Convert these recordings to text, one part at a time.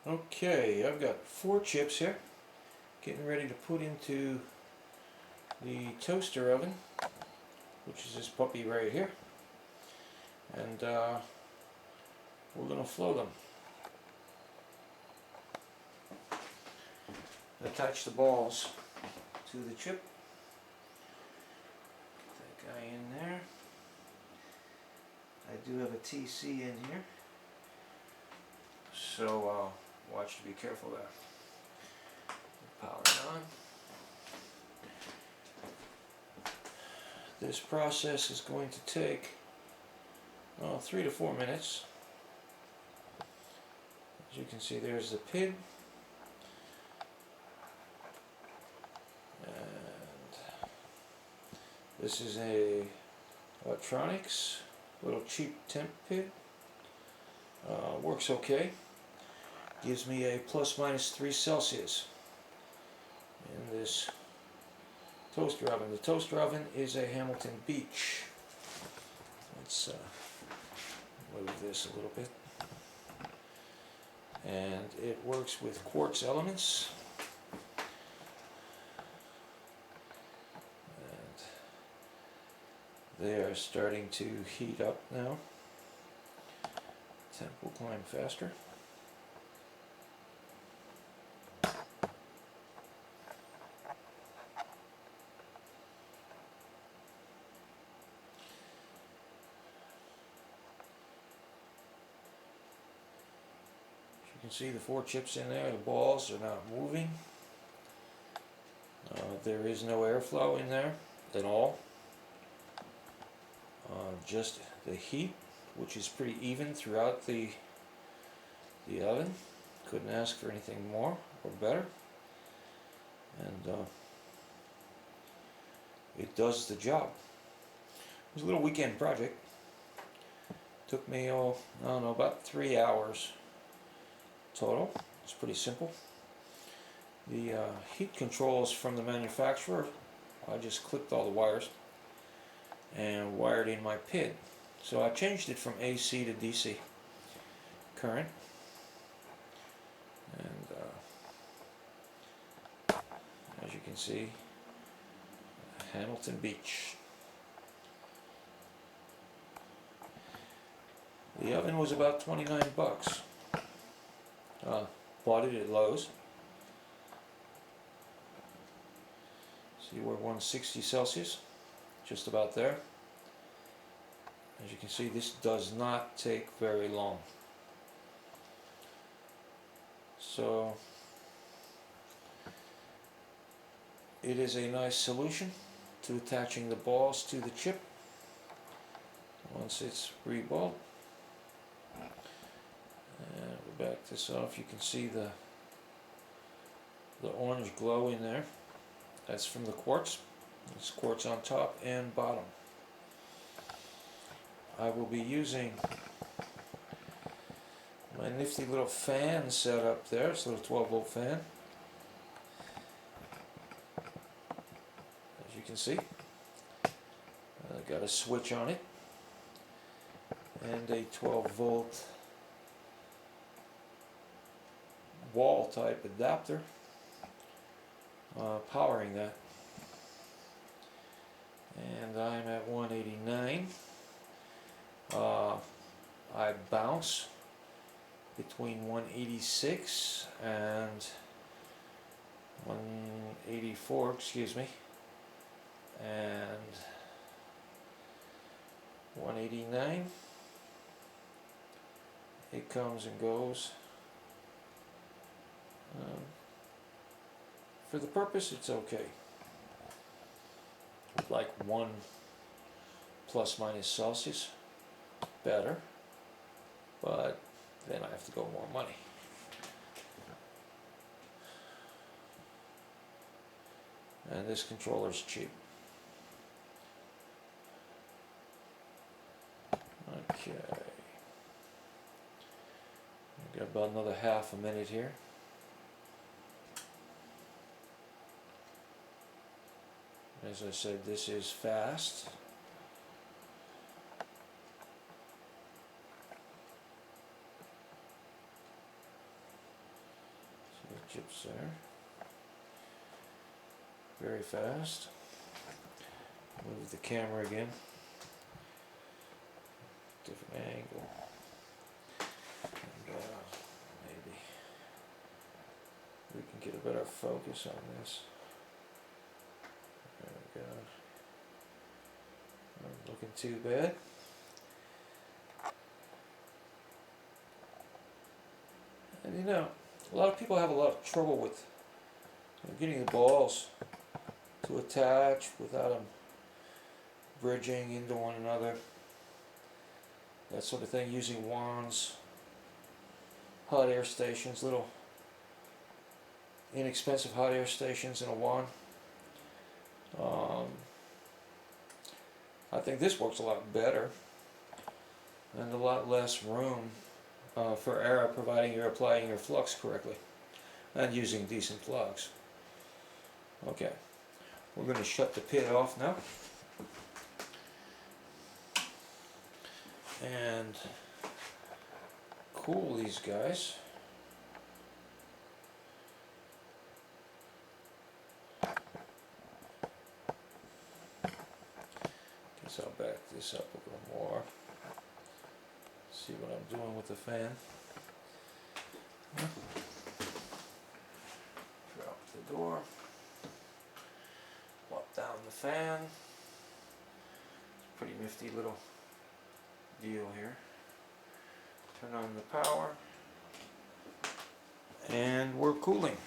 Okay, I've got 4 chips here, getting ready to put into the toaster oven, which is this puppy right here, and we're going to flow them. Attach the balls to the chip. Get that guy in there. I do have a TC in here, so watch to be careful there. Power it on. This process is going to take 3 to 4 minutes. As you can see, there's the PID. And this is a electronics, little cheap temp PID. Works okay. Gives me a plus minus 3 Celsius in this toaster oven. The toaster oven is a Hamilton Beach. Let's move this a little bit. And it works with quartz elements. And they are starting to heat up now. Temp will climb faster. You can see the 4 chips in there. The balls are not moving. There is no airflow in there at all. Just the heat, which is pretty even throughout the oven. Couldn't ask for anything more or better. And it does the job. It was a little weekend project. Took me, I don't know, about 3 hours total. It's pretty simple. The heat controls from the manufacturer, I just clipped all the wires and wired in my PID. So I changed it from AC to DC current. And as you can see, Hamilton Beach. The oven was about 29 bucks. Bought it at Lowe's. See, we're 160 Celsius, just about there. As you can see, this does not take very long. So it is a nice solution to attaching the balls to the chip once it's reballed. And we'll back this off. You can see the orange glow in there. That's from the quartz. It's quartz on top and bottom. I will be using my nifty little fan set up there. It's a little 12-volt fan. As you can see, I got a switch on it and a 12-volt wall type adapter powering that. And I'm at 189. I bounce between 186 and 184, excuse me, and 189. It comes and goes. For the purpose, it's okay. Like 1 plus minus Celsius, better, but then I have to go more money. And this controller's cheap. Okay. I've got about another half a minute here. As I said, this is fast. chips there. Very fast. Move the camera again. Different angle. And maybe we can get a better focus on this. There we go. Not looking too bad. And you know, a lot of people have a lot of trouble with getting the balls to attach without them bridging into one another. That sort of thing, using wands, hot air stations, little inexpensive hot air stations in a wand. I think this works a lot better and a lot less room for error, providing you're applying your flux correctly and using decent plugs. Okay, we're going to shut the pit off now and cool these guys. Guess I'll back this up a little more. See what I'm doing with the fan. Drop the door. Plop down the fan. It's a pretty nifty little deal here. Turn on the power. And we're cooling.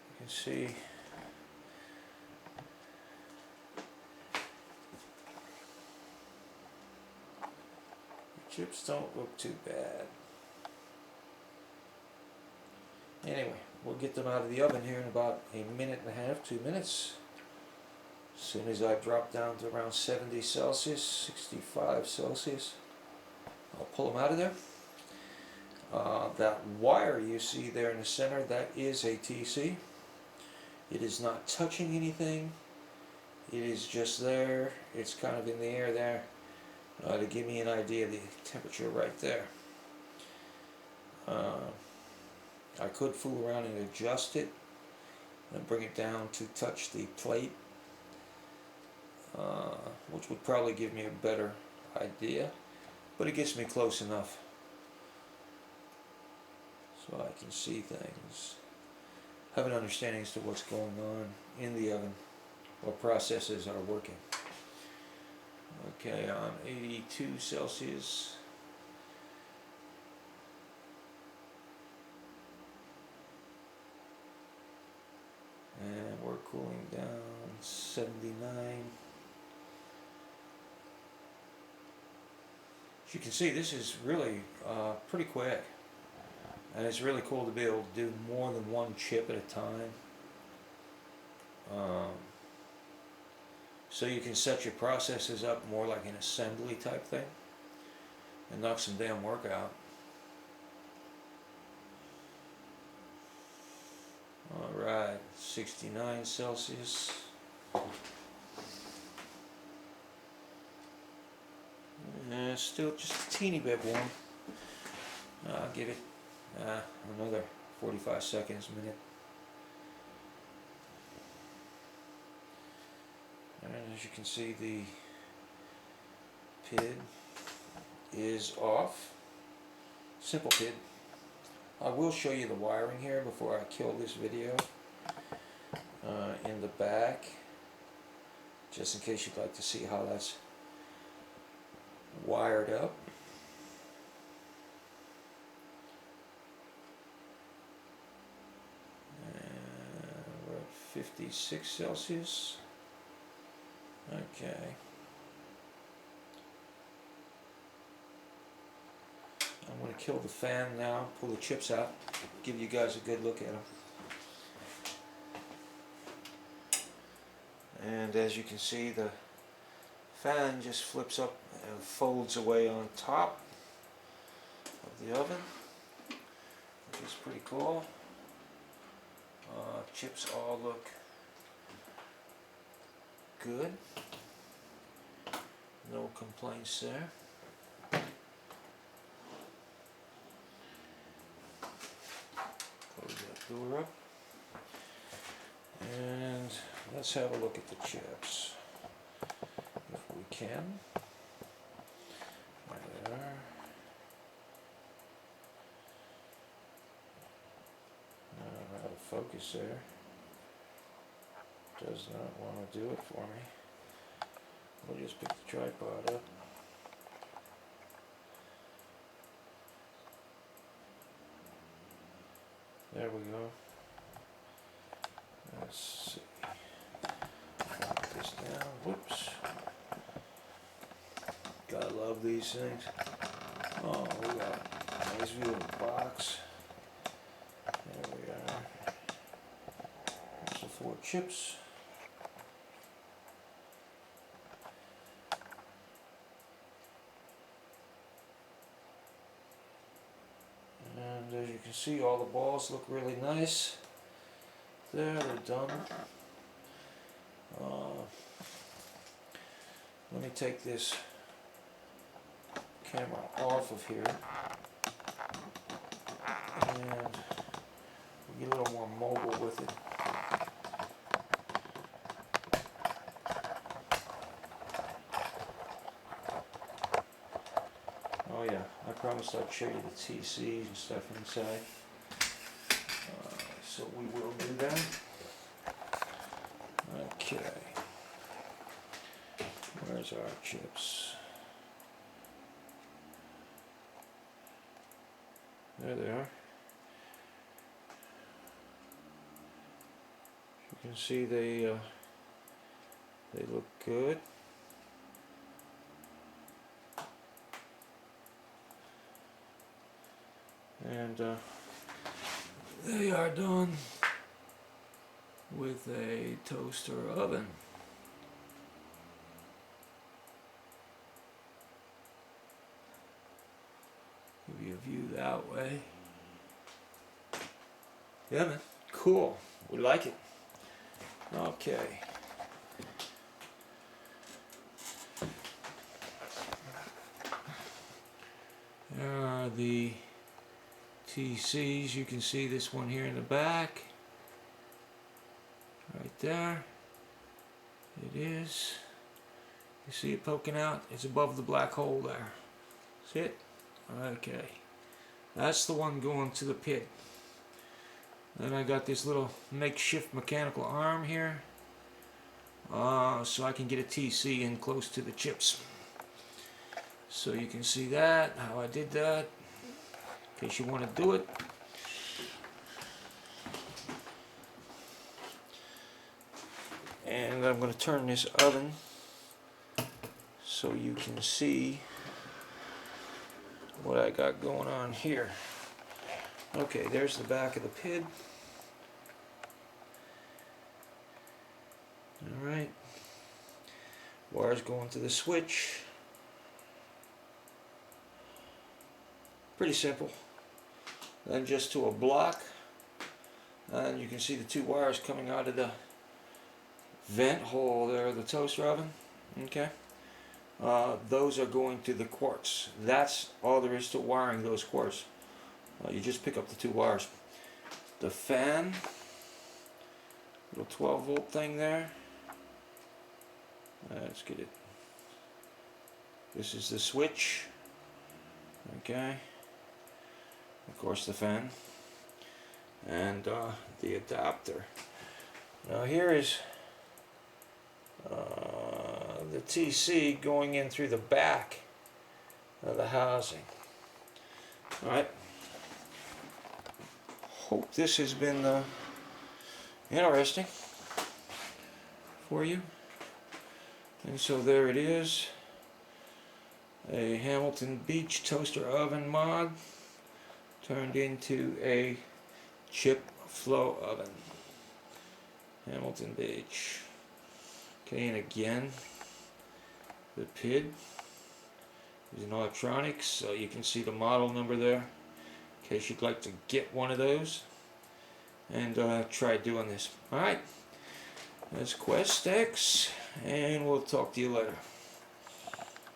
You can see the chips don't look too bad. Anyway, we'll get them out of the oven here in about a minute and a half, 2 minutes. As soon as I drop down to around 70 Celsius, 65 Celsius, I'll pull them out of there. That wire you see there in the center, that is a TC. It is not touching anything. It is just there. It's kind of in the air there to give me an idea of the temperature right there. I could fool around and adjust it and bring it down to touch the plate, which would probably give me a better idea, but it gets me close enough so I can see things, have an understanding as to what's going on in the oven, what processes are working. Okay, on 82 Celsius. And we're cooling down 79. As you can see, this is really pretty quick. And it's really cool to be able to do more than one chip at a time. So you can set your processes up more like an assembly type thing and knock some damn work out. Alright, 69 Celsius. Still just a teeny bit warm. I'll give it another 45 seconds, minute. And as you can see, the PID is off. Simple PID. I will show you the wiring here before I kill this video in the back, just in case you'd like to see how that's wired up. We're at 56 Celsius. Okay. I'm going to kill the fan now, pull the chips out, give you guys a good look at them. And as you can see, the fan just flips up and folds away on top of the oven, which is pretty cool. Chips all look good. No complaints there. Close that door up. And let's have a look at the chips, if we can. There they are. Out of focus there. Does not want to do it for me. We'll just pick the tripod up. There we go. Let's see. Drop this down. Whoops. Gotta love these things. Oh, we got a nice view of the box. There we are. There's the 4 chips. And as you can see, all the balls look really nice. There, they're done. Let me take this camera off of here and get a little more mobile with it. Oh yeah, I promised I'd show you the TCs and stuff inside. So we will do that. Okay. Where's our chips? There they are. You can see they look good. And they are done with a toaster oven. Give you a view that way. Yeah, man. Cool. We like it. Okay. There are the TCs. You can see this one here in the back. Right there. It is. You see it poking out? It's above the black hole there. See it? Okay. That's the one going to the pit. Then I got this little makeshift mechanical arm here. So I can get a TC in close to the chips. So you can see that, how I did that. In case you want to do it. And I'm going to turn this oven so you can see what I got going on here. Okay, there's the back of the pid. Alright. Wires going to the switch. Pretty simple. Then just to a block. And you can see the 2 wires coming out of the vent hole there, the toaster oven. Okay. Those are going to the quartz. That's all there is to wiring those quartz. You just pick up the 2 wires. The fan, little 12 volt thing there. Let's get it. This is the switch. Okay. Of course the fan. And the adapter. Now here is the TC going in through the back of the housing. Alright. Hope this has been interesting for you. And so there it is. A Hamilton Beach toaster oven mod turned into a chip flow oven. Hamilton Beach. Okay, and again, the PID is an electronics, so you can see the model number there in case you'd like to get one of those and try doing this. Alright, that's Quest X, and we'll talk to you later.